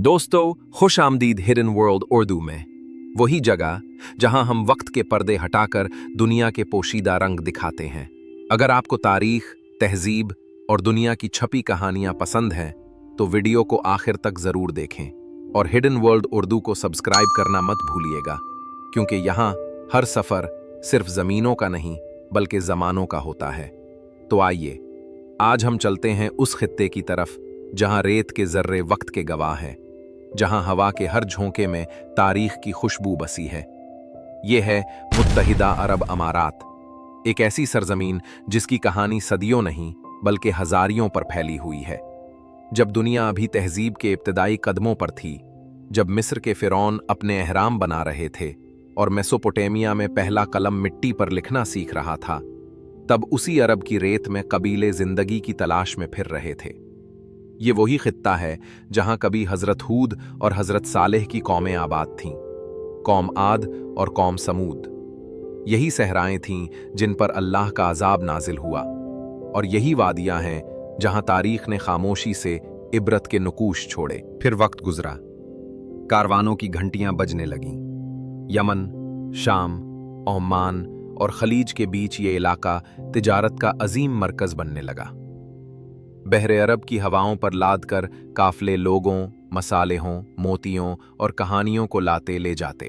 दोस्तों, खुश आमदीद हिडन वर्ल्ड उर्दू में। वही जगह जहां हम वक्त के पर्दे हटाकर दुनिया के पोशीदा रंग दिखाते हैं। अगर आपको तारीख, तहजीब और दुनिया की छपी कहानियां पसंद हैं, तो वीडियो को आखिर तक जरूर देखें और हिडन वर्ल्ड उर्दू को सब्सक्राइब करना मत भूलिएगा, क्योंकि यहाँ हर सफर सिर्फ जमीनों का नहीं बल्कि जमानों का होता है। तो आइए, आज हम चलते हैं उस खित्ते की तरफ जहां रेत के जर्रे वक्त के गवाह हैं, जहां हवा के हर झोंके में तारीख की खुशबू बसी है। ये है मुत्तहिदा अरब अमारात, एक ऐसी सरजमीन जिसकी कहानी सदियों नहीं बल्कि हजारियों पर फैली हुई है। जब दुनिया अभी तहजीब के इब्तदाई कदमों पर थी, जब मिस्र के फिरौन अपने एहराम बना रहे थे और मेसोपोटामिया में पहला कलम मिट्टी पर लिखना सीख रहा था, तब उसी अरब की रेत में कबीले जिंदगी की तलाश में फिर रहे थे। ये वही खित्ता है जहां कभी हजरत हूद और हजरत सालेह की कौमें आबाद थीं, कौम आद और कौम समूद। यही सहराएं थीं जिन पर अल्लाह का अजाब नाजिल हुआ, और यही वादियां हैं जहां तारीख ने खामोशी से इबरत के नुकूश छोड़े। फिर वक्त गुजरा, कारवानों की घंटियां बजने लगीं। यमन, शाम, ओमान और खलीज के बीच ये इलाका तिजारत का अजीम मरकज बनने लगा। बहरे अरब की हवाओं पर लाद कर काफले लोगों, मसालेहों, मोतियों और कहानियों को लाते ले जाते।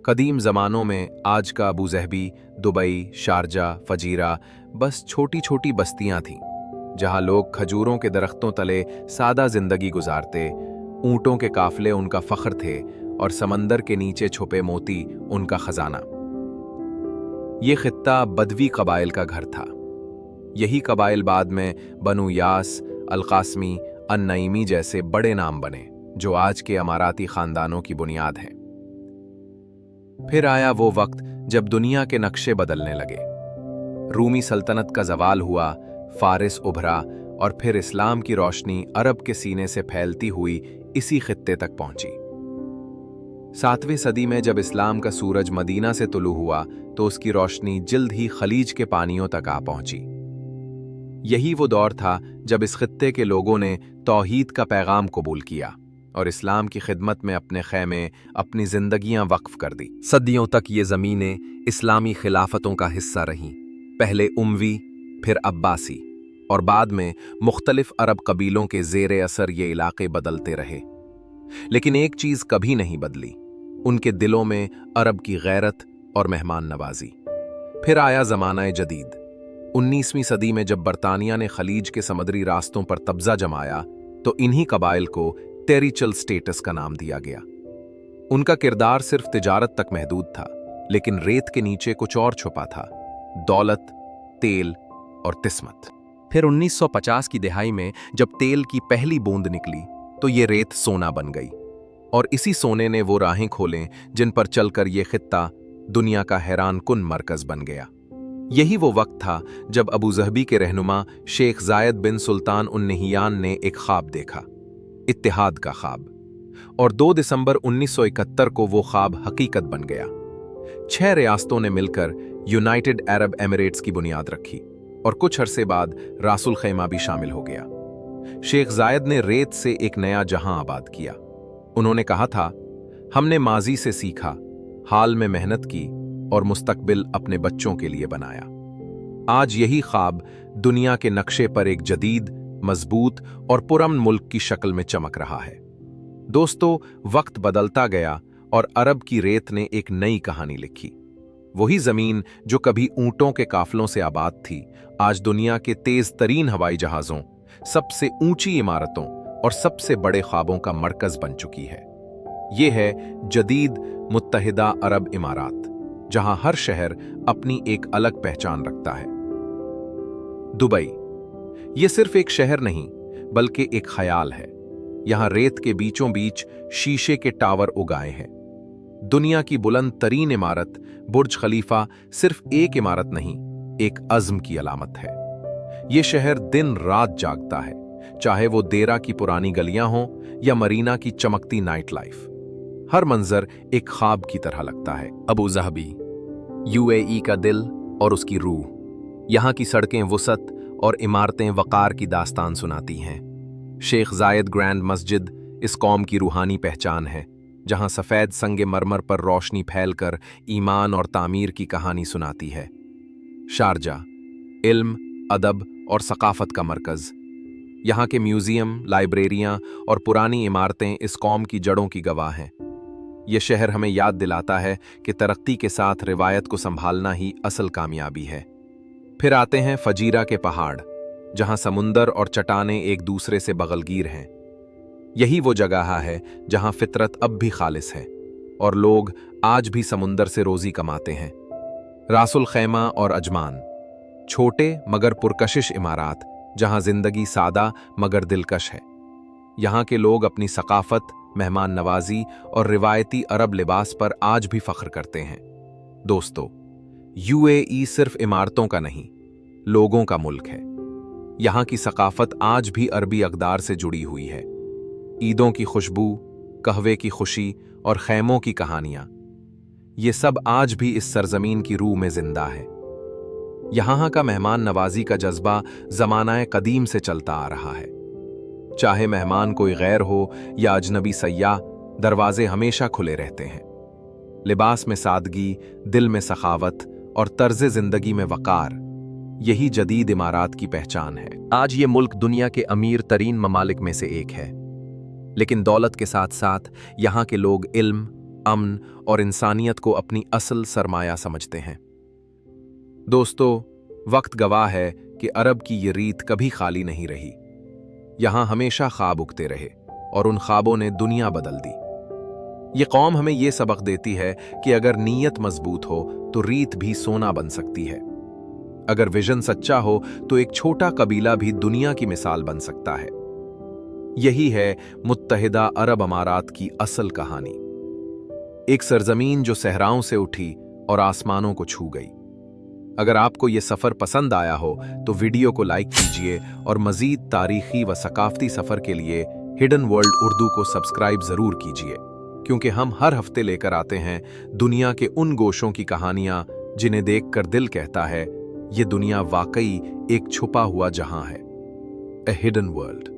कदीम ज़मानों में आज का अबू ज़हबी, दुबई, शारजा, फजीरा बस छोटी छोटी बस्तियां थीं, जहां लोग खजूरों के दरख्तों तले सादा जिंदगी गुजारते। ऊंटों के काफले उनका फख्र थे और समंदर के नीचे छुपे मोती उनका खजाना। ये खित्ता बदवी कबाइल का घर था। यही कबाइल बाद में बनु यास, अल-कास्मी, अन-नईमी जैसे बड़े नाम बने, जो आज के अमाराती खानदानों की बुनियाद हैं। फिर आया वो वक्त जब दुनिया के नक्शे बदलने लगे। रूमी सल्तनत का जवाल हुआ, फारिस उभरा और फिर इस्लाम की रोशनी अरब के सीने से फैलती हुई इसी खित्ते तक पहुंची। 7वीं सदी में जब इस्लाम का सूरज मदीना से तुलू हुआ, तो उसकी रोशनी जल्द ही खलीज के पानियों तक आ पहुंची। यही वो दौर था जब इस खित्ते के लोगों ने तौहीद का पैगाम कबूल किया और इस्लाम की खिदमत में अपने खैमे, अपनी जिंदगियां वक्फ कर दी। सदियों तक ये ज़मीनें इस्लामी खिलाफतों का हिस्सा रहीं, पहले उमवी, फिर अब्बासी और बाद में मुख्तलिफ अरब कबीलों के ज़ेरे असर ये इलाके बदलते रहे। लेकिन एक चीज़ कभी नहीं बदली, उनके दिलों में अरब की गैरत और मेहमान नवाजी। फिर आया ज़माना जदीद। 19वीं सदी में जब बरतानिया ने खलीज के समुद्री रास्तों पर कब्जा जमाया, तो इन्हीं कबाइल को टेरिचल स्टेटस का नाम दिया गया। उनका किरदार सिर्फ तिजारत तक महदूद था, लेकिन रेत के नीचे कुछ और छुपा था: दौलत, तेल और तिस्मत। फिर 1950 की दिहाई में जब तेल की पहली बूंद निकली, तो ये रेत सोना बन गई, और इसी सोने ने वो राहें खोलें जिन पर चलकर ये खित्ता दुनिया का हैरान कुन मरकज बन गया। यही वो वक्त था जब अबू ज़हबी के रहनुमा शेख ज़ायद बिन सुल्तान उन नहियान ने एक ख्वाब देखा, इत्तिहाद का ख्वाब, और 2 दिसंबर 1971 को वो ख्वाब हकीकत बन गया। 6 रियासतों ने मिलकर यूनाइटेड अरब एमिरेट्स की बुनियाद रखी, और कुछ अरसे बाद रासुल खैमा भी शामिल हो गया। शेख ज़ायद ने रेत से एक नया जहां आबाद किया। उन्होंने कहा था, हमने माजी से सीखा, हाल में मेहनत की और मुस्तकबिल अपने बच्चों के लिए बनाया। आज यही ख्वाब दुनिया के नक्शे पर एक जदीद, मजबूत और पुरअमन मुल्क की शक्ल में चमक रहा है। दोस्तों, वक्त बदलता गया और अरब की रेत ने एक नई कहानी लिखी। वही जमीन जो कभी ऊंटों के काफलों से आबाद थी, आज दुनिया के तेज तरीन हवाई जहाजों, सबसे ऊंची इमारतों और सबसे बड़े ख्वाबों का मरकज बन चुकी है। ये है जदीद मुत्तहिदा अरब इमारात, जहां हर शहर अपनी एक अलग पहचान रखता है। दुबई, ये सिर्फ एक शहर नहीं बल्कि एक ख्याल है। यहां रेत के बीचों बीच शीशे के टावर उगाए हैं। दुनिया की बुलंद तरीन इमारत बुर्ज खलीफा सिर्फ एक इमारत नहीं, एक अज़्म की अलामत है। ये शहर दिन रात जागता है, चाहे वो देरा की पुरानी गलियां हों या मरीना की चमकती नाइट लाइफ। हर मंजर एक ख्वाब की तरह लगता है। अबू ज़हबी, यूएई का दिल और उसकी रूह। यहाँ की सड़कें वुसत और इमारतें वक़ार की दास्तान सुनाती हैं। शेख ज़ायद ग्रैंड मस्जिद इस कौम की रूहानी पहचान है, जहां सफ़ेद संगे मरमर पर रोशनी फैलकर ईमान और तामीर की कहानी सुनाती है। शारजा, इल्म, अदब और सकाफत का मरकज़। यहाँ के म्यूज़ियम, लाइब्रेरियाँ और पुरानी इमारतें इस कौम की जड़ों की गवाह हैं। ये शहर हमें याद दिलाता है कि तरक्की के साथ रिवायत को संभालना ही असल कामयाबी है। फिर आते हैं फजीरा के पहाड़, जहाँ समुंदर और चट्टानें एक दूसरे से बगलगीर हैं। यही वो जगह है जहाँ फितरत अब भी खालिस है और लोग आज भी समुंदर से रोज़ी कमाते हैं। रासुल खैमा और अजमान, छोटे मगर पुरकशिश इमारात, जहाँ जिंदगी सादा मगर दिलकश है। यहाँ के लोग अपनी सकाफत, मेहमान नवाजी और रिवायती अरब लिबास पर आज भी फख्र करते हैं। दोस्तों, यूएई सिर्फ इमारतों का नहीं, लोगों का मुल्क है। यहाँ की सकाफत आज भी अरबी अक़दार से जुड़ी हुई है। ईदों की खुशबू, कहवे की खुशी और खैमों की कहानियाँ, ये सब आज भी इस सरजमीन की रूह में जिंदा है। यहाँ का मेहमान नवाजी का जज्बा ज़मानाए कदीम से चलता आ रहा है। चाहे मेहमान कोई गैर हो या अजनबी सयाह, दरवाजे हमेशा खुले रहते हैं। लिबास में सादगी, दिल में सखावत और तर्ज़े ज़िंदगी में वक़ार, यही जदीद इमारात की पहचान है। आज ये मुल्क दुनिया के अमीर तरीन ममालिक में से एक है, लेकिन दौलत के साथ साथ यहाँ के लोग इल्म, अमन और इंसानियत को अपनी असल सरमाया समझते हैं। दोस्तों, वक्त गवाह है कि अरब की ये रीत कभी खाली नहीं रही। यहाँ हमेशा ख्वाब उगते रहे और उन ख्वाबों ने दुनिया बदल दी। ये कौम हमें ये सबक देती है कि अगर नीयत मजबूत हो तो रीत भी सोना बन सकती है। अगर विजन सच्चा हो तो एक छोटा कबीला भी दुनिया की मिसाल बन सकता है। यही है मुत्तहिदा अरब अमारात की असल कहानी। एक सरजमीन जो सहराओं से उठी और आसमानों को छू गई। अगर आपको ये सफ़र पसंद आया हो तो वीडियो को लाइक कीजिए और मज़ीद तारीख़ी व सकाफ़ती सफ़र के लिए हिडन वर्ल्ड उर्दू को सब्सक्राइब ज़रूर कीजिए, क्योंकि हम हर हफ्ते लेकर आते हैं दुनिया के उन गोशों की कहानियाँ जिन्हें देखकर दिल कहता है ये दुनिया वाकई एक छुपा हुआ जहां है। ए हिडन वर्ल्ड।